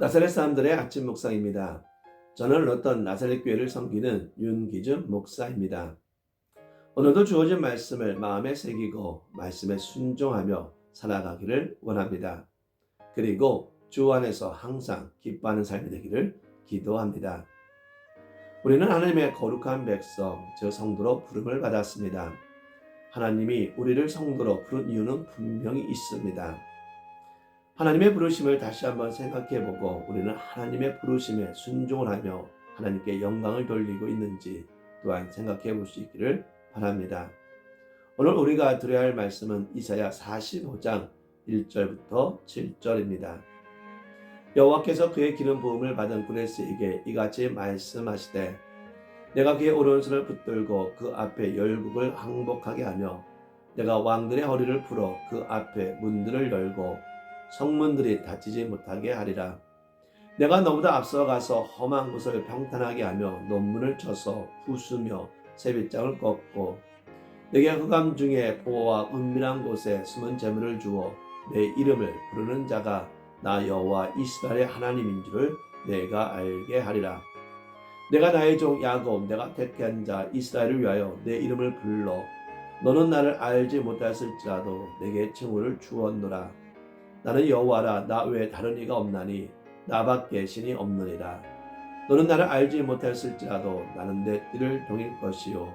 나사렛 사람들의 아침 묵상입니다. 저는 어떤 나사렛 교회를 섬기는 윤기준 목사입니다. 오늘도 주어진 말씀을 마음에 새기고 말씀에 순종하며 살아가기를 원합니다. 그리고 주 안에서 항상 기뻐하는 삶이 되기를 기도합니다. 우리는 하나님의 거룩한 백성, 즉 성도로 부름을 받았습니다. 하나님이 우리를 성도로 부른 이유는 분명히 있습니다. 하나님의 부르심을 다시 한번 생각해보고 우리는 하나님의 부르심에 순종을 하며 하나님께 영광을 돌리고 있는지 또한 생각해 볼 수 있기를 바랍니다. 오늘 우리가 들어야 할 말씀은 이사야 45장 1절부터 7절입니다. 여호와께서 그의 기름 부음을 받은 그레스에게 이같이 말씀하시되 내가 그의 오른손을 붙들고 그 앞에 열국을 항복하게 하며 내가 왕들의 허리를 풀어 그 앞에 문들을 열고 성문들이 닫히지 못하게 하리라. 내가 너보다 앞서가서 험한 곳을 평탄하게 하며 논문을 쳐서 부수며 세빗장을 꺾고 내게 흑암 중에 보호와 은밀한 곳에 숨은 재물을 주어 내 이름을 부르는 자가 나 여호와 이스라엘의 하나님인 줄을 내가 알게 하리라. 내가 나의 종 야곱 내가 택한 자 이스라엘을 위하여 내 이름을 불러 너는 나를 알지 못하였을지라도 내게 칭호를 주었노라. 나는 여호와라. 나 외에 다른 이가 없나니 나밖에 신이 없느니라. 너는 나를 알지 못했을지라도 나는 내 띠를 동일 것이요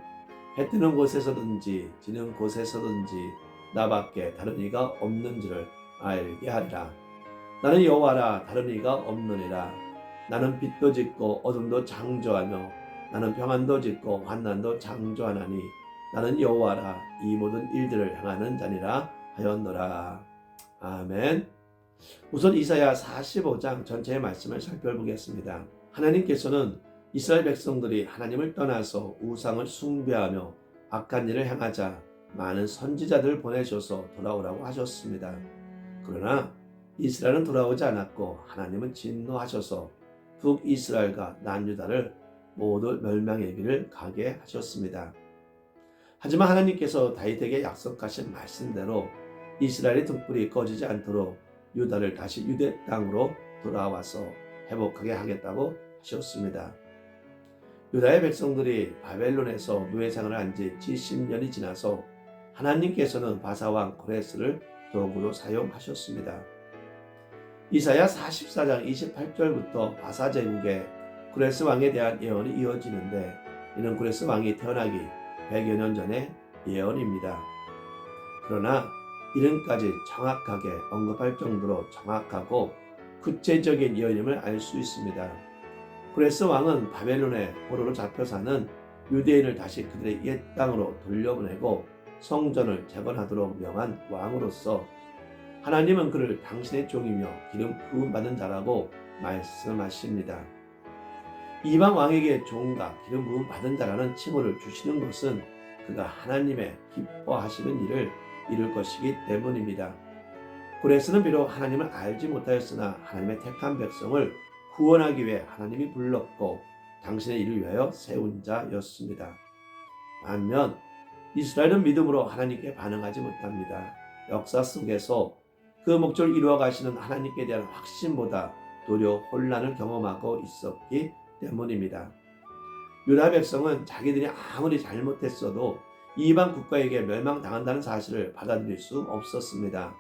해 뜨는 곳에서든지 지는 곳에서든지 나밖에 다른 이가 없는지를 알게 하리라. 나는 여호와라. 다른 이가 없느니라. 나는 빛도 짓고 어둠도 창조하며 나는 평안도 짓고 환난도 창조하나니 나는 여호와라. 이 모든 일들을 행하는 자니라 하였노라. 아멘. 우선 이사야 45장 전체의 말씀을 살펴보겠습니다. 하나님께서는 이스라엘 백성들이 하나님을 떠나서 우상을 숭배하며 악한 일을 행하자 많은 선지자들을 보내셔서 돌아오라고 하셨습니다. 그러나 이스라엘은 돌아오지 않았고 하나님은 진노하셔서 북이스라엘과 남유다를 모두 멸망의 길을 가게 하셨습니다. 하지만 하나님께서 다윗에게 약속하신 말씀대로 이스라엘의 등불이 꺼지지 않도록 유다를 다시 유대 땅으로 돌아와서 회복하게 하겠다고 하셨습니다. 유다의 백성들이 바벨론에서 노예생활을 한 지 70년이 지나서 하나님께서는 바사왕 고레스를 도구로 사용하셨습니다. 이사야 44장 28절부터 바사 제국의 고레스 왕에 대한 예언이 이어지는데 이는 고레스 왕이 태어나기 100여 년 전의 예언입니다. 그러나 이름까지 정확하게 언급할 정도로 정확하고 구체적인 예언임을 알 수 있습니다. 고레스 왕은 바벨론의 포로로 잡혀 사는 유대인을 다시 그들의 옛 땅으로 돌려보내고 성전을 재건하도록 명한 왕으로서 하나님은 그를 당신의 종이며 기름 부음 받은 자라고 말씀하십니다. 이방 왕에게 종과 기름 부음 받은 자라는 칭호를 주시는 것은 그가 하나님의 기뻐하시는 일을 이룰 것이기 때문입니다. 고레스는 비록 하나님을 알지 못하였으나 하나님의 택한 백성을 구원하기 위해 하나님이 불렀고 당신의 일을 위하여 세운 자였습니다. 반면 이스라엘은 믿음으로 하나님께 반응하지 못합니다. 역사 속에서 그 목적을 이루어 가시는 하나님께 대한 확신보다 도리어 혼란을 경험하고 있었기 때문입니다. 유다 백성은 자기들이 아무리 잘못했어도 이방 국가에게 멸망당한다는 사실을 받아들일 수 없었습니다.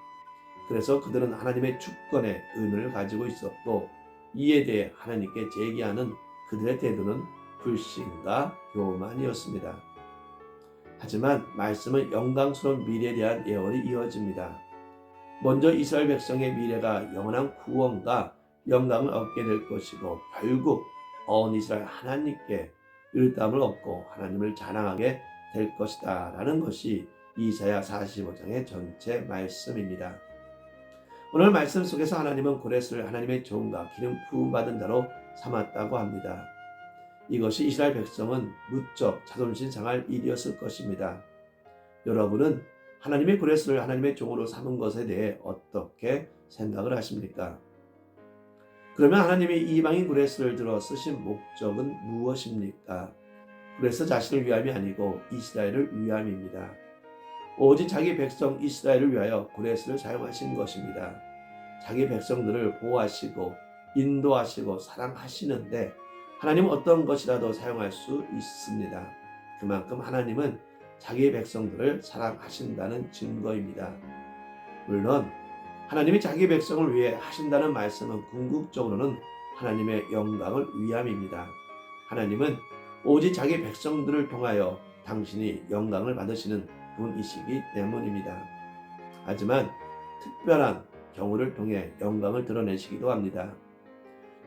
그래서 그들은 하나님의 주권에 의문을 가지고 있었고 이에 대해 하나님께 제기하는 그들의 태도는 불신과 교만이었습니다. 하지만 말씀은 영광스러운 미래에 대한 예언이 이어집니다. 먼저 이스라엘 백성의 미래가 영원한 구원과 영광을 얻게 될 것이고 결국 온 이스라엘 하나님께 의담을 얻고 하나님을 자랑하게 될 것이다 라는 것이 이사야 45장의 전체 말씀입니다. 오늘 말씀 속에서 하나님은 고레스를 하나님의 종과 기름 부음받은 자로 삼았다고 합니다. 이것이 이스라엘 백성은 무척 자존심 상할 일이었을 것입니다. 여러분은 하나님의 고레스를 하나님의 종으로 삼은 것에 대해 어떻게 생각을 하십니까? 그러면 하나님이 이방인 고레스를 들어 쓰신 목적은 무엇입니까? 고레스 자신을 위함이 아니고 이스라엘을 위함입니다. 오직 자기 백성 이스라엘을 위하여 고레스를 사용하신 것입니다. 자기 백성들을 보호하시고 인도하시고 사랑하시는데 하나님은 어떤 것이라도 사용할 수 있습니다. 그만큼 하나님은 자기의 백성들을 사랑하신다는 증거입니다. 물론 하나님이 자기 백성을 위해 하신다는 말씀은 궁극적으로는 하나님의 영광을 위함입니다. 하나님은 오직 자기 백성들을 통하여 당신이 영광을 받으시는 분이시기 때문입니다. 하지만 특별한 경우를 통해 영광을 드러내시기도 합니다.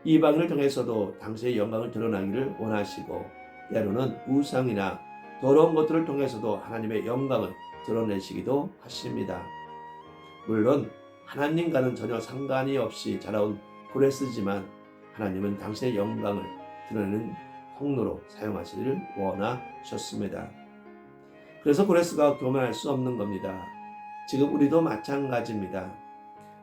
이방인을 통해서도 당신의 영광을 드러나기를 원하시고 때로는 우상이나 더러운 것들을 통해서도 하나님의 영광을 드러내시기도 하십니다. 물론 하나님과는 전혀 상관이 없이 자라온 고레스지만 하나님은 당신의 영광을 드러내는 통로로 사용하시기를 원하셨습니다. 그래서 고레스가 교만할 수 없는 겁니다. 지금 우리도 마찬가지입니다.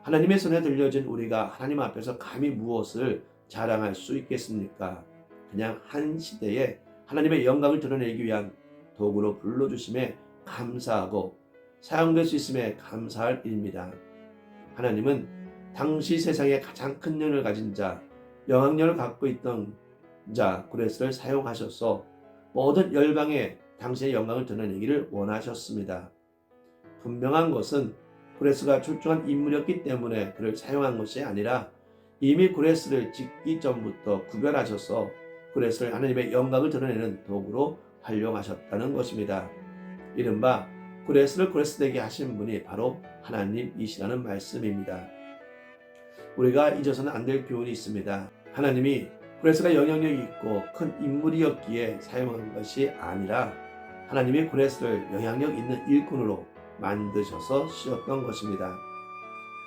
하나님의 손에 들려진 우리가 하나님 앞에서 감히 무엇을 자랑할 수 있겠습니까? 그냥 한 시대에 하나님의 영광을 드러내기 위한 도구로 불러주심에 감사하고 사용될 수 있음에 감사할 일입니다. 하나님은 당시 세상에 가장 큰 능력을 가진 자, 영향력을 갖고 있던 자 고레스를 사용하셔서 모든 열방에 당신의 영광을 드러내기를 원하셨습니다. 분명한 것은 고레스가 출중한 인물이었기 때문에 그를 사용한 것이 아니라 이미 고레스를 짓기 전부터 구별하셔서 고레스를 하나님의 영광을 드러내는 도구로 활용하셨다는 것입니다. 이른바 고레스를 고레스되게 하신 분이 바로 하나님이시라는 말씀입니다. 우리가 잊어서는 안 될 교훈이 있습니다. 하나님이 고레스가 영향력이 있고 큰 인물이었기에 사용한 것이 아니라 하나님이 고레스를 영향력 있는 일꾼으로 만드셔서 쓰셨던 것입니다.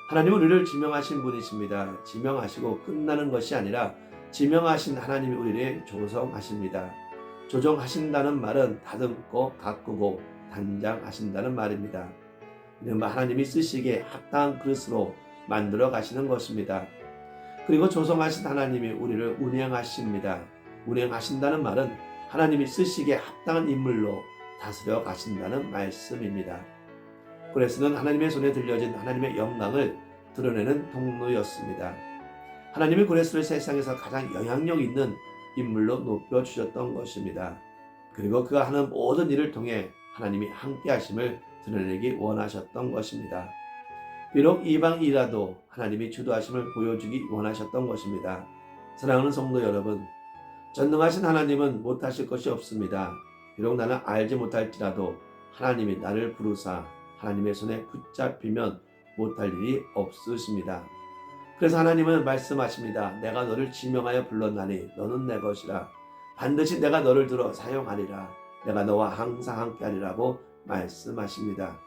하나님은 우리를 지명하신 분이십니다. 지명하시고 끝나는 것이 아니라 지명하신 하나님이 우리를 조성하십니다. 조정하신다는 말은 다듬고 가꾸고 단장하신다는 말입니다. 이른바 하나님이 쓰시기에 합당한 그릇으로 만들어 가시는 것입니다. 그리고 조성하신 하나님이 우리를 운행하십니다. 운행하신다는 말은 하나님이 쓰시기에 합당한 인물로 다스려 가신다는 말씀입니다. 고레스는 하나님의 손에 들려진 하나님의 영광을 드러내는 통로였습니다. 하나님이 고레스를 세상에서 가장 영향력 있는 인물로 높여주셨던 것입니다. 그리고 그가 하는 모든 일을 통해 하나님이 함께 하심을 드러내기 원하셨던 것입니다. 비록 이방이라도 하나님이 주도하심을 보여주기 원하셨던 것입니다. 사랑하는 성도 여러분, 전능하신 하나님은 못하실 것이 없습니다. 비록 나는 알지 못할지라도 하나님이 나를 부르사 하나님의 손에 붙잡히면 못할 일이 없으십니다. 그래서 하나님은 말씀하십니다. 내가 너를 지명하여 불렀나니 너는 내 것이라. 반드시 내가 너를 들어 사용하리라. 내가 너와 항상 함께하리라고 말씀하십니다.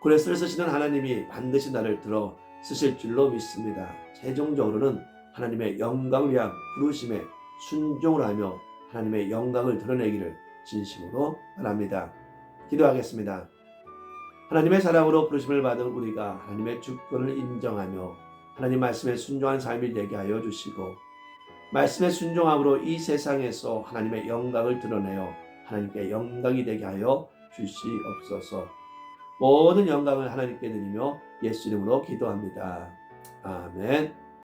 고레스를 쓰시는 하나님이 반드시 나를 들어 쓰실 줄로 믿습니다. 최종적으로는 하나님의 영광을 위한 부르심에 순종을 하며 하나님의 영광을 드러내기를 진심으로 바랍니다. 기도하겠습니다. 하나님의 사랑으로 부르심을 받은 우리가 하나님의 주권을 인정하며 하나님 말씀에 순종한 삶이 되게 하여 주시고 말씀에 순종함으로 이 세상에서 하나님의 영광을 드러내어 하나님께 영광이 되게 하여 주시옵소서. 모든 영광을 하나님께 드리며 예수 이름으로 기도합니다. 아멘.